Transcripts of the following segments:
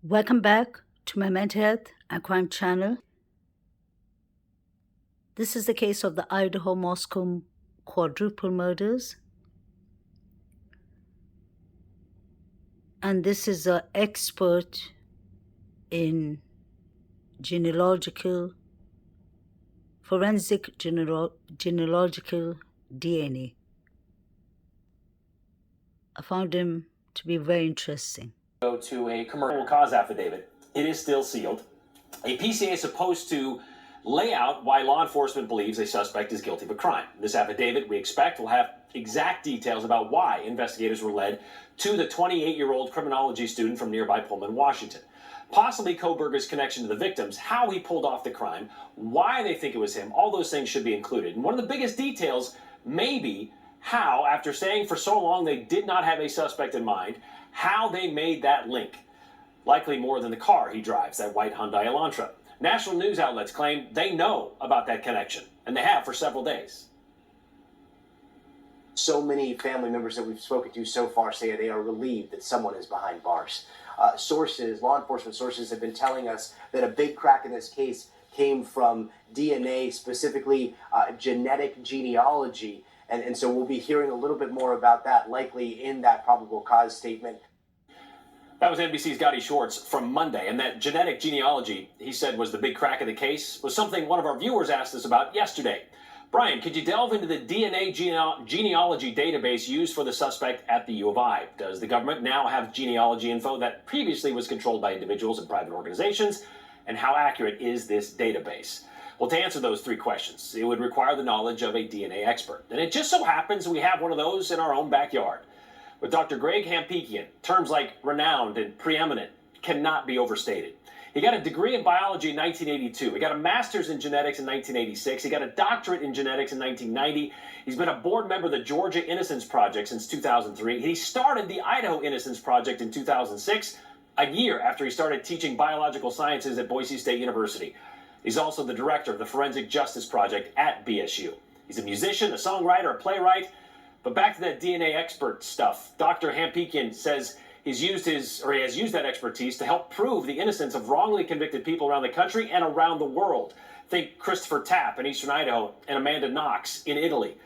Welcome back to my mental health and crime channel. This is the case of the Idaho Moscow quadruple murders. And this is an expert in genealogical, forensic genealogical DNA. I found him to be very interesting. Go to a commercial cause affidavit. It is still sealed. A PCA is supposed to lay out why law enforcement believes a suspect is guilty of a crime. This affidavit, we expect, will have exact details about why investigators were led to the 28-year-old criminology student from nearby Pullman, Washington. Possibly Kohberger's connection to the victims, how he pulled off the crime, why they think it was him, all those things should be included. And one of the biggest details may be how, after saying for so long they did not have a suspect in mind, how they made that link. Likely more than the car he drives, that white Hyundai Elantra. National news outlets claim they know about that connection, and they have for several days. So many family members that we've spoken to so far say they are relieved that someone is behind bars. Law enforcement sources have been telling us that a big crack in this case came from DNA, specifically genetic genealogy. And so we'll be hearing a little bit more about that likely in that probable cause statement. That was NBC's Gotti Schwartz from Monday, and that genetic genealogy, he said, was the big crack of the case, was something one of our viewers asked us about yesterday. Brian, could you delve into the DNA genealogy database used for the suspect at the U of I? Does the government now have genealogy info that previously was controlled by individuals and private organizations? And how accurate is this database? Well, to answer those three questions, it would require the knowledge of a DNA expert. And it just so happens we have one of those in our own backyard. With Dr. Greg Hampikian, terms like renowned and preeminent cannot be overstated. He got a degree in biology in 1982. He got a master's in genetics in 1986. He got a doctorate in genetics in 1990. He's been a board member of the Georgia Innocence Project since 2003. He started the Idaho Innocence Project in 2006, a year after he started teaching biological sciences at Boise State University. He's also the director of the Forensic Justice Project at BSU. He's a musician, a songwriter, a playwright. But back to that DNA expert stuff. Dr. Hampikian says he has used that expertise to help prove the innocence of wrongly convicted people around the country and around the world. Think Christopher Tapp in eastern Idaho and Amanda Knox in Italy.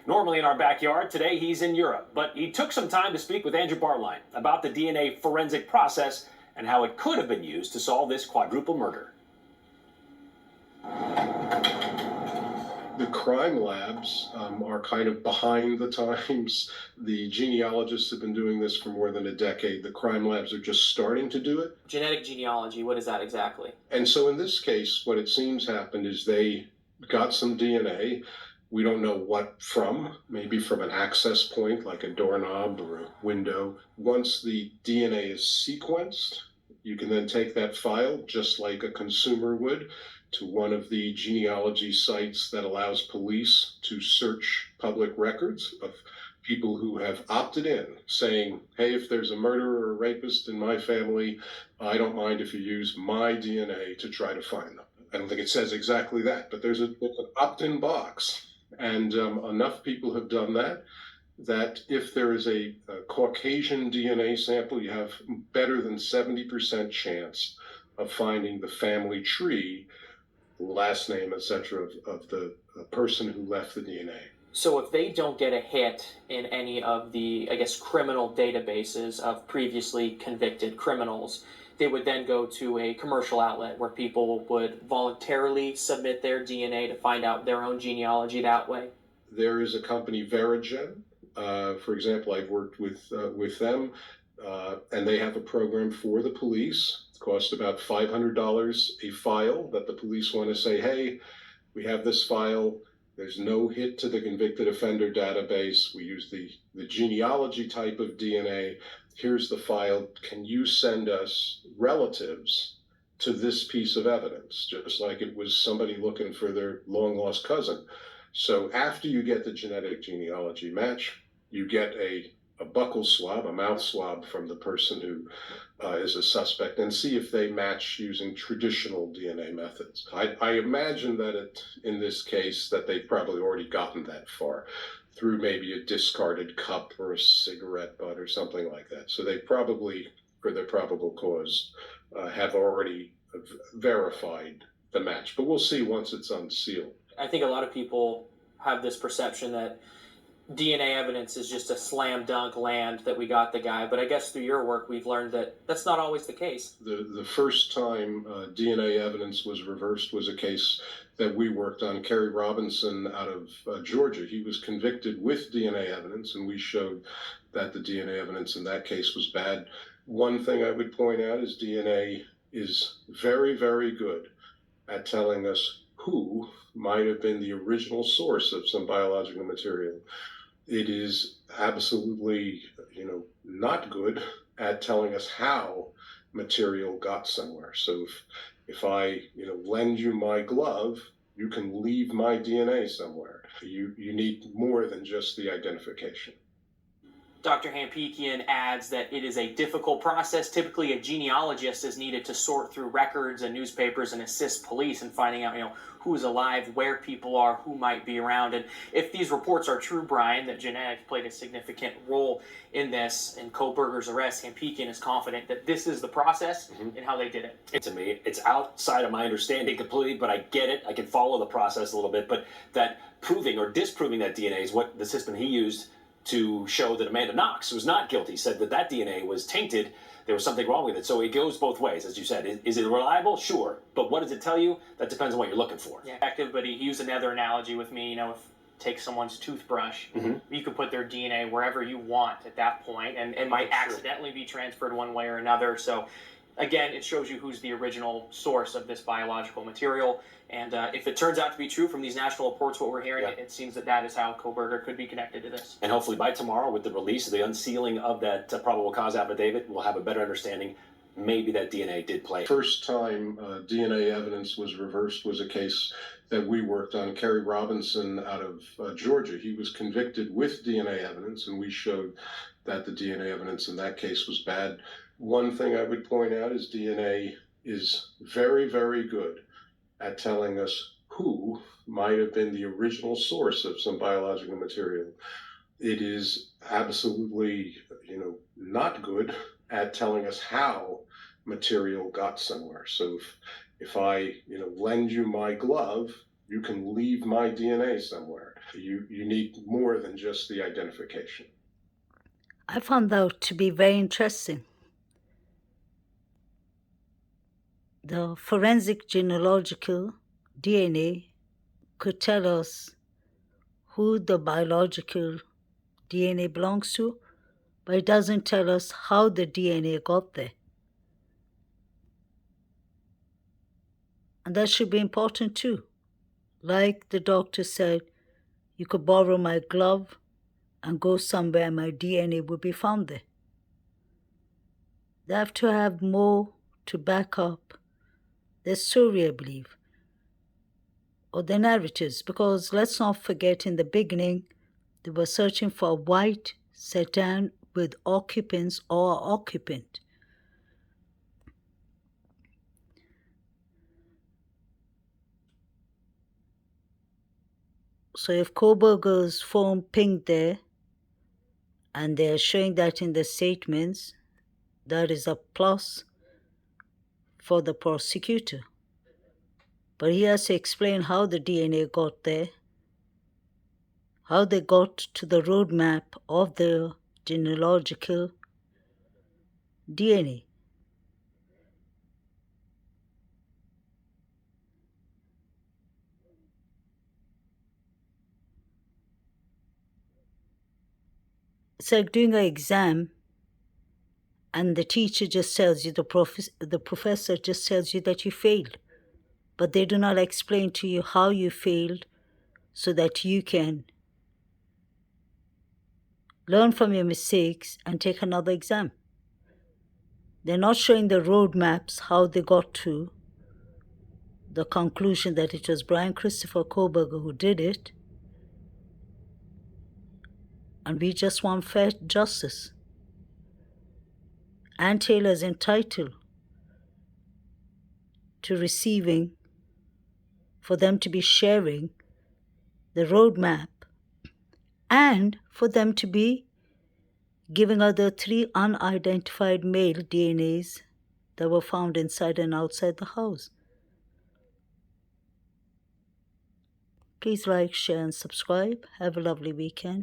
Normally in our backyard, today he's in Europe. But he took some time to speak with Andrew Bartline about the DNA forensic process and how it could have been used to solve this quadruple murder. The crime labs are kind of behind the times. The genealogists have been doing this for more than a decade. The crime labs are just starting to do it. Genetic genealogy, what is that exactly? And so in this case, what it seems happened is they got some DNA. We don't know what from, maybe from an access point like a doorknob or a window. Once the DNA is sequenced, you can then take that file just like a consumer would to one of the genealogy sites that allows police to search public records of people who have opted in, saying, hey, if there's a murderer or a rapist in my family, I don't mind if you use my DNA to try to find them. I don't think it says exactly that, but there's an opt-in box. And enough people have done that if there is a Caucasian DNA sample, you have better than 70% chance of finding the family tree, last name, etc., of the person who left the DNA. So if they don't get a hit in any of the, criminal databases of previously convicted criminals, they would then go to a commercial outlet where people would voluntarily submit their DNA to find out their own genealogy that way? There is a company, Verigen. For example, I've worked with them, and they have a program for the police. It costs about $500 a file that the police want to say, hey, we have this file. There's no hit to the convicted offender database. We use the genealogy type of DNA. Here's the file. Can you send us relatives to this piece of evidence? Just like it was somebody looking for their long-lost cousin. So after you get the genetic genealogy match, you get a buccal swab, a mouth swab from the person who is a suspect, and see if they match using traditional DNA methods. I imagine that in this case that they've probably already gotten that far through maybe a discarded cup or a cigarette butt or something like that. So they probably for their probable cause have already verified the match. But we'll see once it's unsealed. I think a lot of people have this perception that DNA evidence is just a slam dunk land that we got the guy, but I guess through your work we've learned that that's not always the case. The first time DNA evidence was reversed was a case that we worked on. Kerry Robinson out of Georgia. He was convicted with DNA evidence, and we showed that the DNA evidence in that case was bad. One thing I would point out is DNA is very, very good at telling us who might have been the original source of some biological material. It is absolutely, not good at telling us how material got somewhere. So if I, lend you my glove, you can leave my DNA somewhere. You need more than just the identification. Dr. Hampikian adds that it is a difficult process. Typically, a genealogist is needed to sort through records and newspapers and assist police in finding out, who's alive, where people are, who might be around. And if these reports are true, Brian, that genetics played a significant role in this, in Kohberger's arrest, Hampikian is confident that this is the process and how they did it. To me, it's outside of my understanding completely, but I get it. I can follow the process a little bit, but that proving or disproving that DNA is what the system he used to show that Amanda Knox was not guilty, said that DNA was tainted. There was something wrong with it. So it goes both ways, as you said. Is it reliable? Sure. But what does it tell you? That depends on what you're looking for. Yeah, effective, but he used another analogy with me. If take someone's toothbrush, you could put their DNA wherever you want at that point, and it might accidentally be transferred one way or another. So again, it shows you who's the original source of this biological material. And if it turns out to be true from these national reports, what we're hearing, it seems that is how Kohberger could be connected to this. And hopefully by tomorrow, with the release of the unsealing of that probable cause affidavit, we'll have a better understanding. Maybe that DNA did play. First time DNA evidence was reversed was a case that we worked on. Kerry Robinson out of Georgia. He was convicted with DNA evidence, and we showed that the DNA evidence in that case was bad. One thing I would point out is DNA is very, very good at telling us who might have been the original source of some biological material. It is absolutely, not good at telling us how material got somewhere. So if I, lend you my glove, you can leave my DNA somewhere. You need more than just the identification. I found that to be very interesting. The forensic genealogical DNA could tell us who the biological DNA belongs to, but it doesn't tell us how the DNA got there. And that should be important too. Like the doctor said, you could borrow my glove and go somewhere and my DNA would be found there. They have to have more to back up their story, I believe, or their narratives, because let's not forget in the beginning, they were searching for a white sedan with occupants or occupant. So if Kohberger's phone pinged there, and they're showing that in the statements, that is a plus for the prosecutor. But he has to explain how the DNA got there, how they got to the roadmap of the genealogical DNA. It's like doing an exam and the teacher just tells you, the professor just tells you that you failed, but they do not explain to you how you failed so that you can learn from your mistakes and take another exam. They're not showing the roadmaps, how they got to the conclusion that it was Brian Christopher Kohberger who did it, and we just want fair justice. Ann Taylor is entitled to receiving, for them to be sharing the roadmap, and for them to be giving her the 3 unidentified male DNAs that were found inside and outside the house. Please like, share, and subscribe. Have a lovely weekend.